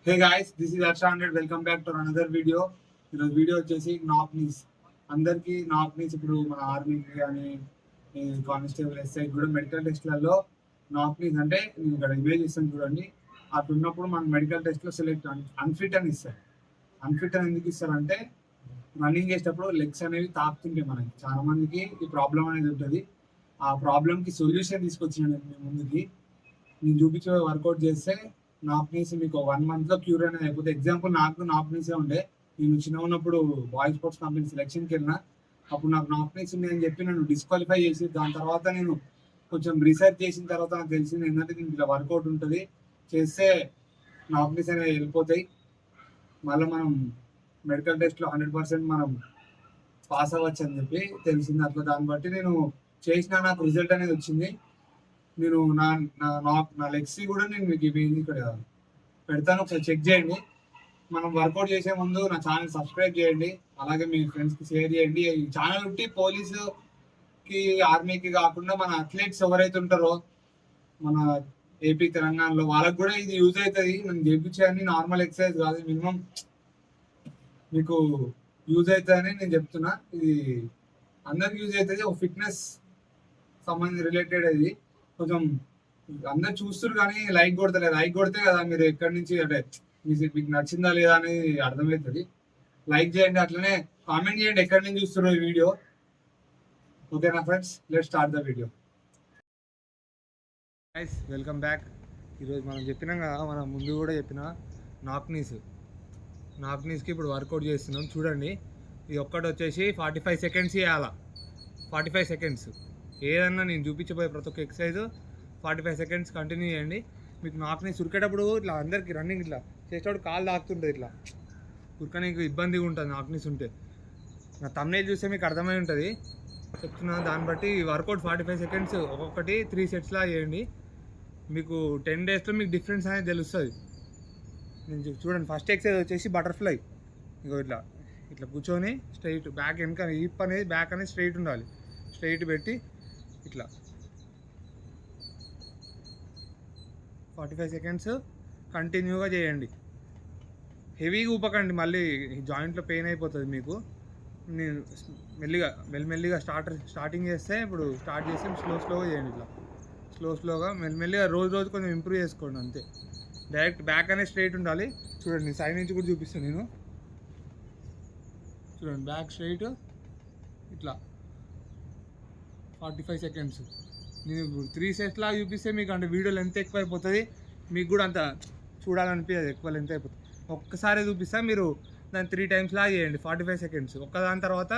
Hey guys, this is Harsha and welcome back to another video. ఈరోజు video వచ్చేసి నాక్ knees. అందరికీ నాక్ నీస్ ఇప్పుడు మన ఆర్మీకి కానీ కానిస్టేబుల్ ఎస్ఐ కూడా మెడికల్ టెస్ట్లలో నాక్ నీస్ అంటే నేను ఇక్కడ ఇమేజ్ ఇస్తాను చూడండి. అటు ఉన్నప్పుడు మన మెడికల్ టెస్ట్లో సెలెక్ట్ అన్ఫిట్ అని ఇస్తారు. అన్ఫిట్ అని ఎందుకు ఇస్తారంటే రన్నింగ్ చేసేటప్పుడు లెగ్స్ అనేవి తాకుతుంటాయి. మనకి చాలా మందికి ఈ ప్రాబ్లం అనేది ఉంటుంది. ఆ ప్రాబ్లంకి సొల్యూషన్ తీసుకొచ్చిన ముందుకి నేను చూపించే వర్కౌట్ చేస్తే నాక్ నీస్ మీకు 1 monthలో క్యూర్ అనేది అయిపోతుంది. ఎగ్జాంపుల్ నాకు నాక్ నీసే ఉండే. నేను చిన్న ఉన్నప్పుడు బాయ్ స్పోర్ట్స్ కంపెనీ సెలెక్షన్కి వెళ్ళినా. అప్పుడు నాకు నాక్ నీస్ ఉన్నాయని చెప్పి నన్ను డిస్క్వాలిఫై చేసి దాని తర్వాత నేను కొంచెం రీసెర్చ్ చేసిన తర్వాత నాకు తెలిసింది ఏంటంటే దీనికి ఇలా వర్కౌట్ ఉంటుంది, చేస్తే నాక్ నీస్ అనేవి వెళ్ళిపోతాయి. మళ్ళీ మనం మెడికల్ టెస్ట్లో 100% మనం పాస్ అవ్వచ్చు అని చెప్పి తెలిసింది. అట్లా దాన్ని బట్టి నేను చేసిన నాకు రిజల్ట్ అనేది వచ్చింది. నేను నా లెగ్స్ కూడా నేను మీకు ఇక్కడ పెడతాను, ఒకసారి చెక్ చేయండి. మనం వర్కౌట్ చేసే ముందు నా ఛానల్ సబ్స్క్రైబ్ చేయండి, అలాగే మీ ఫ్రెండ్స్కి షేర్ చేయండి. ఈ ఛానల్ ఉంటే పోలీసుకి ఆర్మీకి కాకుండా మన అథ్లెట్స్ ఎవరైతే ఉంటారో మన ఏపీ తెలంగాణలో వాళ్ళకి కూడా ఇది యూజ్ అవుతుంది. మనం చేయించేయని నార్మల్ ఎక్సర్సైజ్ కాదు, మినిమం మీకు యూజ్ అవుతుందని నేను చెప్తున్నా. ఇది అందరికి యూజ్ అవుతుంది. ఒక ఫిట్నెస్ సంబంధించి రిలేటెడ్ అది. కొంచెం అందరు చూస్తారు కానీ లైక్ కొడతలేదు. లైక్ కొడితే కదా మీరు ఎక్కడి నుంచి అంటే మీకు నచ్చిందా లేదా అనేది అర్థమవుతుంది. లైక్ చేయండి, అట్లనే కామెంట్ చేయండి ఎక్కడి నుంచి చూస్తున్నారు ఈ వీడియో. ఓకేనా friends, let's start the video. Guys, welcome back. ఈరోజు మనం చెప్పినాం కదా, మనం ముందు కూడా చెప్పిన నాక్ నీస్కి ఇప్పుడు వర్కౌట్ చేస్తున్నాం. చూడండి, ఇది ఒక్కటి వచ్చేసి 45 seconds చేయాలా. 45 seconds ఏదన్నా నేను చూపించబోయే ప్రతి ఒక్క ఎక్సర్సైజ్ 45 seconds కంటిన్యూ చేయండి. మీకు నాక్ నీస్ ఉరికేటప్పుడు ఇట్లా అందరికి రన్నింగ్ ఇట్లా చేసేటప్పుడు కాలు తాకుతుంటుంది, ఇట్లా ఉరకనీకి ఇబ్బందిగా ఉంటుంది నాక్ నీస్ ఉంటే. నా థంబ్నెయిల్ చూస్తే మీకు అర్థమై ఉంటుంది చెప్తున్నాను. దాన్ని బట్టి వర్కౌట్ 45 seconds ఒక్కొక్కటి 3 sets చేయండి. మీకు 10 daysలో మీకు డిఫరెన్స్ అనేది తెలుస్తుంది. నేను చూడండి, ఫస్ట్ ఎక్సర్సైజ్ వచ్చేసి బటర్ఫ్లై. ఇంకో ఇట్లా ఇట్లా కూర్చొని స్ట్రైట్ బ్యాక్ వెనక హిప్ అనేది బ్యాక్ అనేది స్ట్రైట్ ఉండాలి. స్ట్రైట్ పెట్టి ఇట్లా 45 seconds కంటిన్యూగా చేయండి. హెవీగా ఊపకండి, మళ్ళీ జాయింట్లో పెయిన్ అయిపోతుంది మీకు. నేను మెల్లిగా స్టార్టింగ్ చేస్తే ఇప్పుడు స్టార్ట్ చేస్తే స్లోగా చేయండి. ఇట్లా స్లోగా మెల్లిగా రోజు కొంచెం ఇంప్రూవ్ చేసుకోండి అంతే. డైరెక్ట్ బ్యాక్ అనేది స్ట్రైట్ ఉండాలి. చూడండి, సైడ్ నుంచి కూడా చూపిస్తాను నేను. చూడండి, బ్యాక్ స్ట్రైట్ ఇట్లా 45 seconds. నేను ఇప్పుడు 3 sets చూపిస్తే మీకు అంటే వీడియో లెంత్ ఎక్కువ అయిపోతుంది, మీకు కూడా అంత చూడాలనిపించదు, ఎక్కువ లెంత్ అయిపోతుంది. ఒక్కసారి చూపిస్తే మీరు దాన్ని 3 times చేయండి 45 seconds. ఒక్కదాని తర్వాత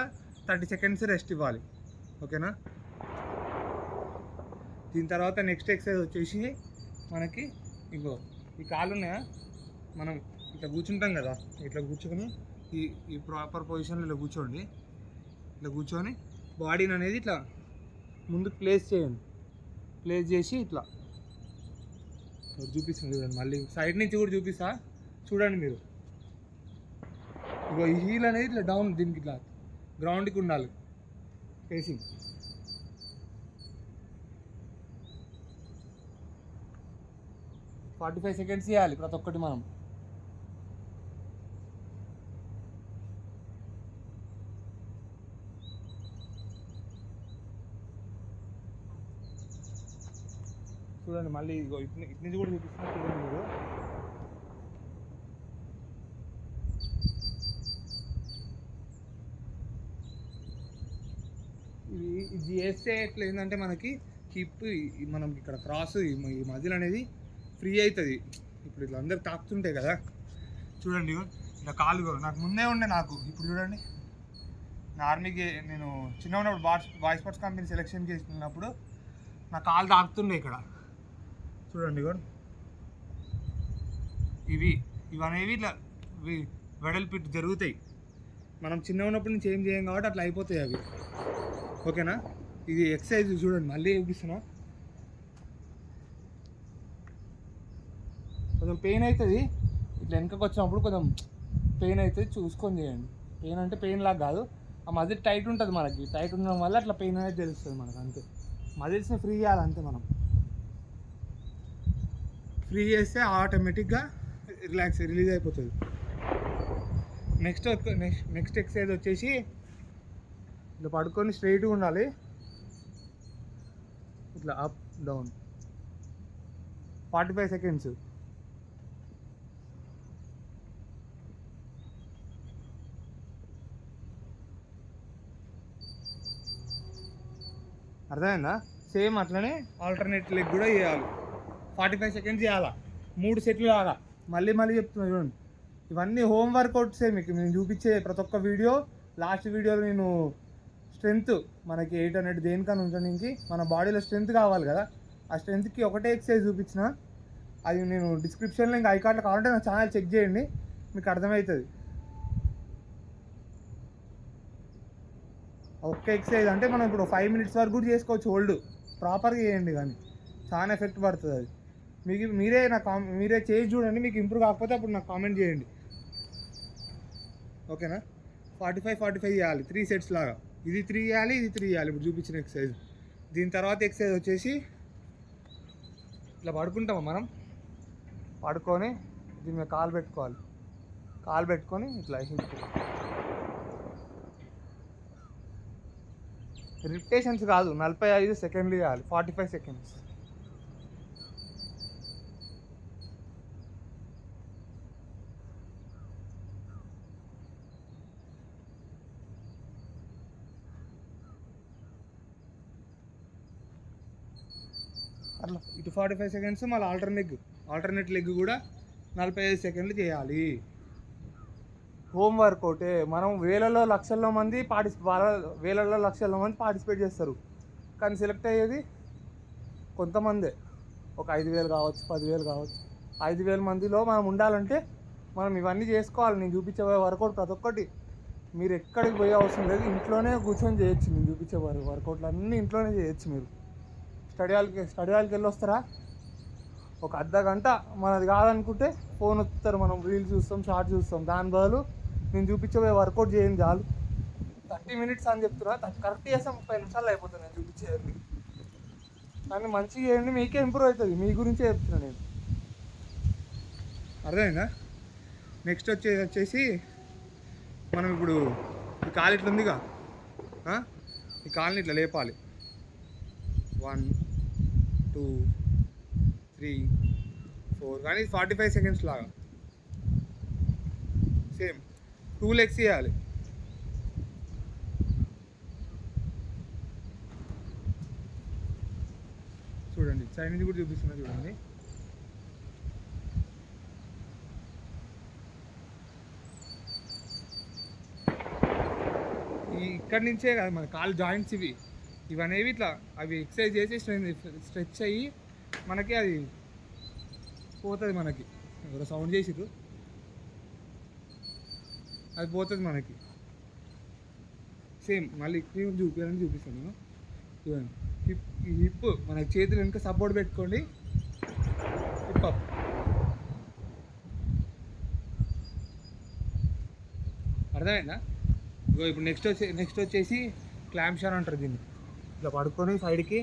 30 seconds రెస్ట్ ఇవ్వాలి. ఓకేనా? దీని తర్వాత నెక్స్ట్ ఎక్సర్సైజ్ వచ్చేసి మనకి ఇంకో ఈ కాళ్ళు ఉన్నాయా, మనం ఇట్లా కూర్చుంటాం కదా, ఇట్లా కూర్చొని ఈ ప్రాపర్ పొజిషన్లో ఇలా కూర్చోండి. ఇట్లా కూర్చొని బాడీని అనేది ఇట్లా ముందుకు ప్లేస్ చేయండి. ప్లేస్ చేసి ఇట్లా చూపిస్తుంది చూడండి. మళ్ళీ సైడ్ నుంచి కూడా చూపిస్తా చూడండి మీరు. ఇగో ఈ హీల్ అనేది ఇట్లా డౌన్, దీనికి ఇట్లా గ్రౌండ్కి ఉండాలి ఫేసింగ్. ఫార్టీ 45 seconds చేయాలి ప్రతి ఒక్కటి మనం. చూడండి, మళ్ళీ ఇటు నుంచి కూడా చూపిస్తున్నా చూడండి మీరు. ఇది చేస్తే ఎట్లా ఏంటంటే మనకి హిప్ మనం ఇక్కడ క్రాస్ ఈ మజిల్ అనేది ఫ్రీ అవుతుంది. ఇప్పుడు ఇట్లా అందరికి తాకుతుంటాయి కదా, చూడండి ఇట్లా కాలు నాకు ముందే ఉండే. నాకు ఇప్పుడు చూడండి, నా ఆర్మీకి నేను చిన్న ఉన్నప్పుడు బాయ్ స్పోర్ట్స్ కంపెనీ సెలెక్షన్ చేసినప్పుడు నా కాలు తాకుతుండే ఇక్కడ. చూడండి కూడా ఇవనేవి ఇట్లా వెడల్పిట్టు జరుగుతాయి. మనం చిన్న ఉన్నప్పటి నుంచి ఏం చేయం కాబట్టి అట్లా అయిపోతాయి అవి. ఓకేనా? ఇది ఎక్సర్సైజ్ చూడండి, మళ్ళీ చూపిస్తున్నా. కొంచెం పెయిన్ అవుతుంది, ఇట్లా వెనకకి వచ్చినప్పుడు కొంచెం పెయిన్ అవుతుంది, చూసుకొని చేయండి. పెయిన్ అంటే పెయిన్ లాగా కాదు, ఆ మజిల్ టైట్ ఉంటుంది మనకి. టైట్ ఉండడం వల్ల అట్లా పెయిన్ అనేది తెలుస్తుంది మనకు, అంతే. మజిల్స్ని ఫ్రీ చేయాలి అంతే. మనం ఫ్రీ చేస్తే ఆటోమేటిక్గా రిలీజ్ అయిపోతుంది. నెక్స్ట్ ఎక్సర్సైజ్ వచ్చేసి ఇట్లా పడుకొని స్ట్రైట్గా ఉండాలి, ఇట్లా అప్ డౌన్ 45 సెకండ్స్. అర్థమైందా? సేమ్ అట్లనే ఆల్టర్నేట్ లెగ్ కూడా చేయాలి, 45 సెకండ్స్ చేయాలా, 3 సెట్లు లాగా. మళ్ళీ చెప్తున్నా చూడండి, ఇవన్నీ హోమ్ వర్కౌట్సే. మీకు నేను చూపించే ప్రతి ఒక్క వీడియో, లాస్ట్ వీడియోలో నేను స్ట్రెంత్ మనకి 800 దేనికన్నా ఉంచడానికి మన బాడీలో స్ట్రెంత్ కావాలి కదా, ఆ స్ట్రెంత్కి ఒకటే ఎక్సర్సైజ్ చూపించిన. అది నేను డిస్క్రిప్షన్లో ఇంకా ఐకార్డ్లో కావాలంటే నా ఛానల్ చెక్ చేయండి, మీకు అర్థమవుతుంది. ఒక్క ఎక్సర్సైజ్ అంటే మనం ఇప్పుడు 5 మినిట్స్ వరకు కూడా చేసుకోవచ్చు, హోల్డ్ ప్రాపర్గా చేయండి, కానీ చాలా ఎఫెక్ట్ పడుతుంది అది. మీకు మీరే చేసి చూడండి, మీకు ఇంప్రూవ్ కాకపోతే అప్పుడు నాకు కామెంట్ చేయండి, ఓకేనా? 45 చేయాలి, 3 సెట్స్ లాగా. ఇది 3 చేయాలి, ఇది 3 చేయాలి ఇప్పుడు చూపించిన ఎక్సర్సైజ్. దీని తర్వాత ఎక్సర్సైజ్ వచ్చేసి ఇట్లా పడుకుంటాము మనం, పడుకొని దీని మీద కాలు పెట్టుకొని ఇట్లా రిపిటేషన్స్ కాదు, 45 సెకండ్లు చేయాలి, 45 సెకండ్స్. అట్లా ఇటు 45 సెకండ్స్, మళ్ళీ ఆల్టర్నేట్ లెగ్ కూడా 45 సెకండ్లు చేయాలి. హోమ్ వర్కౌటే. మనం వేలలో లక్షల మంది పార్టిసిపేట్ చేస్తారు, కానీ సెలెక్ట్ అయ్యేది కొంతమందే. ఒక 5,000 కావచ్చు, 10,000 కావచ్చు. 5,000 మందిలో మనం ఉండాలంటే మనం ఇవన్నీ చేసుకోవాలి. నేను చూపించే వర్కౌట్ ప్రతి ఒక్కటి మీరు ఎక్కడికి పోయే అవసరం లేదు, ఇంట్లోనే కూర్చొని చేయొచ్చు. నేను చూపించే వర్కౌట్లు అన్నీ ఇంట్లోనే చేయొచ్చు. మీరు స్టడీ హాల్కి వెళ్ళి వస్తారా, ఒక అర్ధ గంట మనది కాదనుకుంటే ఫోన్ వస్తారు, మనం రీల్స్ చూస్తాం, షార్ట్ చూస్తాం. దాని బదులు నేను చూపించే వర్కౌట్ చేయండి చాలు. 30 మినిట్స్ అని చెప్తున్నా, కరెక్ట్ చేస్తే 30 నిమిషాలు అయిపోతుంది నేను చూపించేది. కానీ మంచిగా చేయండి, మీకే ఇంప్రూవ్ అవుతుంది. మీ గురించే చెప్తున్నా నేను, అర్థమైందా? నెక్స్ట్ వచ్చేసి మనం ఇప్పుడు ఈ కాలు ఇట్లా ఉందిగా, ఈ కాలుని ఇట్లా లేపాలి. 1 2 3 4, కానీ 45 సెకండ్స్ లాగా. సేమ్ 2 లెగ్స్ చేయాలి. చూడండి, సైడ్ నుంచి కూడా చూపిస్తున్నా చూడండి. ఇక్కడి నుంచే కదా మన కాలు జాయింట్స్ ఇవనేవి ఇట్లా అవి ఎక్సర్సైజ్ చేసి స్ట్రెచ్ అయ్యి మనకి అది పోతుంది. మనకి ఎవరో సౌండ్ చేసిరు, అది పోతుంది మనకి. సేమ్ మళ్ళీ చూపిస్తాను నేను. చూడండి, హిప్ మనకి చేతులు వెనుక సపోర్ట్ పెట్టుకోండి, హిప్ అప్. అర్థమైందా? ఇప్పుడు నెక్స్ట్ వచ్చేసి క్లాంప్షన్ అంటారు దీన్ని. ఇట్లా పడుకొని సైడ్కి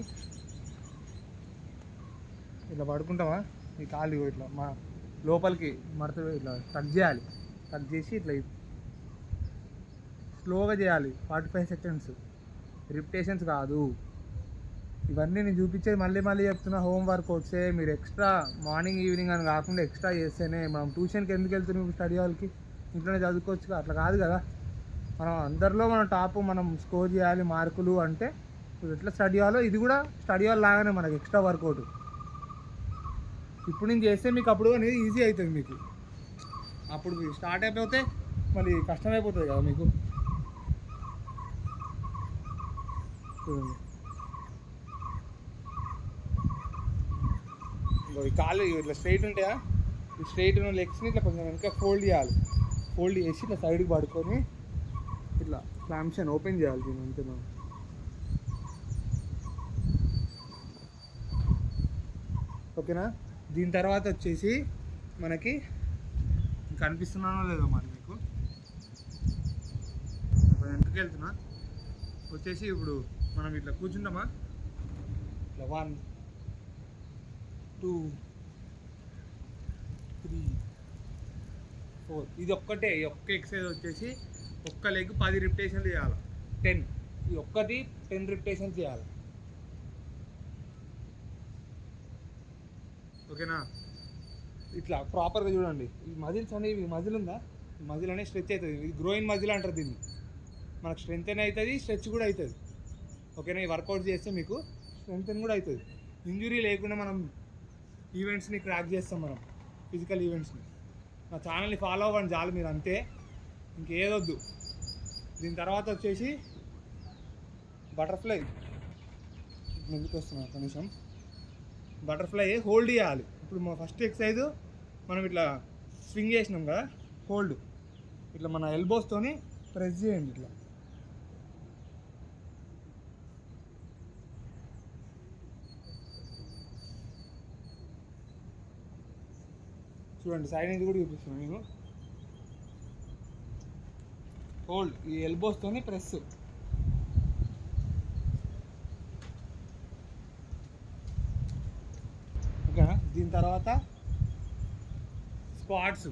ఇట్లా పడుకుంటామా, ఈ కాలు ఇట్లా మా లోపలికి మడత ఇట్లా టక్ చేయాలి. టక్ చేసి ఇట్లా స్లోగా చేయాలి, 45 సెకండ్స్. రిపిటేషన్స్ కాదు ఇవన్నీ. నేను చూపించేది మళ్ళీ చెప్తున్నా, హోమ్ వర్కౌట్సే. మీరు ఎక్స్ట్రా మార్నింగ్ ఈవినింగ్ అని కాకుండా ఎక్స్ట్రా చేస్తేనే. మనం ట్యూషన్కి ఎందుకు వెళ్తున్నాం, స్టడీ హాల్కి? ఇంట్లోనే చదువుకోవచ్చు, అట్లా కాదు కదా. మనం అందరిలో మనం టాప్, మనం స్కోర్ చేయాలి మార్కులు అంటే ఎట్లా స్టడీ హాల్లో, ఇది కూడా స్టడీ హాల్ లాగానే మనకి ఎక్స్ట్రా వర్కౌట్. ఇప్పుడు నేను చేస్తే మీకు అప్పుడు అనేది ఈజీ అవుతుంది. మీకు అప్పుడు స్టార్ట్ అయిపోతే మళ్ళీ కష్టమైపోతుంది కదా మీకు. చూడండి, ఈ కాళ్ళు ఇట్లా స్ట్రైట్ ఉంటాయా, ఈ స్ట్రైట్ ఉన్న లెగ్స్ని ఇట్లా కొంచెం వెనక ఫోల్డ్ చేసి ఇట్లా సైడ్కి పడుకొని ఇట్లా క్లాంప్షన్ ఓపెన్ చేయాలి దీన్ని, అంతే మనం. ఓకేనా? దీని తర్వాత వచ్చేసి మనకి కనిపిస్తున్నానో లేదో మరి మీకు, ఇప్పుడు వెనక్కి వెళ్తున్నా. వచ్చేసి ఇప్పుడు మనం ఇట్లా కూర్చుంటామా, ఇట్లా 1 2 3 4. ఇది ఒక్కటే, ఈ ఒక్క ఎక్సర్సైజ్ వచ్చేసి ఒక్క లెగ్ 10 రిపిటేషన్లు చేయాలి. 10, ఈ ఒక్కటి 10 రిపిటేషన్స్ చేయాలి. ఓకేనా? ఇట్లా ప్రాపర్గా చూడండి. ఈ మజిల్స్ అనేవి, మజిల్ ఉందా, ఈ మజిల్ అనేది స్ట్రెచ్ అవుతుంది. ఇది గ్రోయింగ్ మజిల్ అంటారు దీన్ని. మనకు స్ట్రెంత్ అని అవుతుంది, స్ట్రెచ్ కూడా అవుతుంది. ఓకేనా? ఈ వర్కౌట్ చేస్తే మీకు స్ట్రెంత్ కూడా అవుతుంది. ఇంజురీ లేకుండా మనం ఈవెంట్స్ని క్రాక్ చేస్తాం, మనం ఫిజికల్ ఈవెంట్స్ని. నా ఛానల్ని ఫాలో అవ్వండి చాలు మీరు, అంతే, ఇంకేదొద్దు. దీని తర్వాత వచ్చేసి బటర్ఫ్లై. ఎందుకు వస్తున్నా కనీసం బటర్ఫ్లై హోల్డ్ చేయాలి. ఇప్పుడు మా ఫస్ట్ ఎక్సర్సైజ్ మనం ఇట్లా స్వింగ్ చేసినాం కదా, హోల్డ్ ఇట్లా మన ఎల్బోస్తోని ప్రెస్ చేయండి ఇట్లా. చూడండి, సైడ్ నుంచి కూడా చూపిస్తున్నాను నేను. హోల్డ్, ఈ ఎల్బోస్తోని ప్రెస్. ఓకేనా? దీని తర్వాత స్క్వాట్స్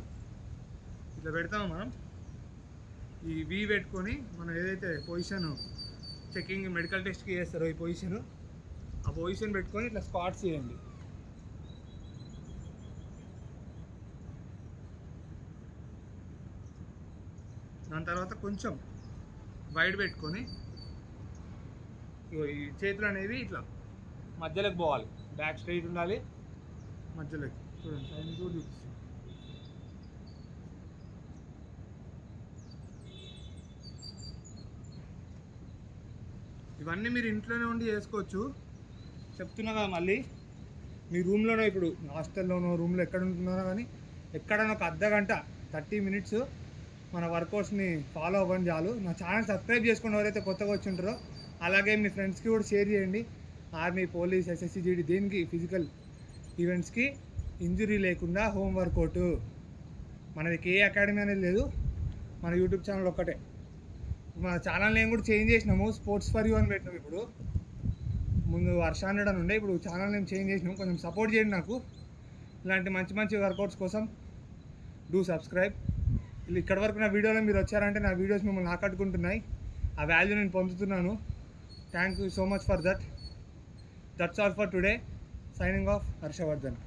ఇట్లా పెడతాము మనం. ఈ వీ పెట్టుకొని మనం ఏదైతే పొజిషన్ చెకింగ్ మెడికల్ టెస్ట్కి చేస్తారో ఈ పొజిషన్, ఆ పొజిషన్ పెట్టుకొని ఇట్లా స్క్వాట్స్ చేయండి. దాని తర్వాత కొంచెం వైడ్ పెట్టుకొని ఈ చేతులు అనేవి ఇట్లా మధ్యలోకి పోవాలి. బ్యాక్ స్ట్రైట్ ఉండాలి, మధ్యలోకి. చూడండి, సైడ్ కూడా చూపిస్తాను. ఇవన్నీ మీరు ఇంట్లోనే ఉండి చేసుకోవచ్చు. చెప్తున్నా కదా, మళ్ళీ మీ రూమ్లోనో, ఇప్పుడు హాస్టల్లోనో రూమ్లో ఎక్కడ ఉంటున్నారో కానీ ఎక్కడైనా ఒక అర్ధగంట 30 మినిట్స్ మన వర్కౌట్స్ని ఫాలో అవ్వండి చాలు. నా ఛానల్ సబ్స్క్రైబ్ చేసుకుని ఎవరైతే కొత్తగా వచ్చి ఉంటారో, అలాగే మీ ఫ్రెండ్స్కి కూడా షేర్ చేయండి. ఆర్మీ, పోలీస్, SSC, GD దేనికి ఫిజికల్ ఈవెంట్స్కి ఇంజురీ లేకుండా హోమ్ వర్కౌట్. మనది ఏ అకాడమీ అనేది లేదు, మన యూట్యూబ్ ఛానల్ ఒక్కటే. మన ఛానల్ నేమ్ కూడా చేంజ్ చేసినాము, స్పోర్ట్స్ ఫర్ యూ అని పెట్టినాము. ఇప్పుడు ముందు వర్షాండ్ అని ఉండే, ఇప్పుడు ఛానల్ నేమ్ చేంజ్ చేసినాము. కొంచెం సపోర్ట్ చేయండి నాకు, ఇలాంటి మంచి మంచి వర్కౌట్స్ కోసం. Do subscribe. ఇక్కడ వరకు నా వీడియోలో మీరు వచ్చారంటే నా వీడియోస్ మిమ్మల్ని ఆకట్టుకుంటున్నాయి, ఆ వాల్యూ నేను పొందుతున్నాను. Thank you so much for that. That's all for today. Signing off, Harshavardhan.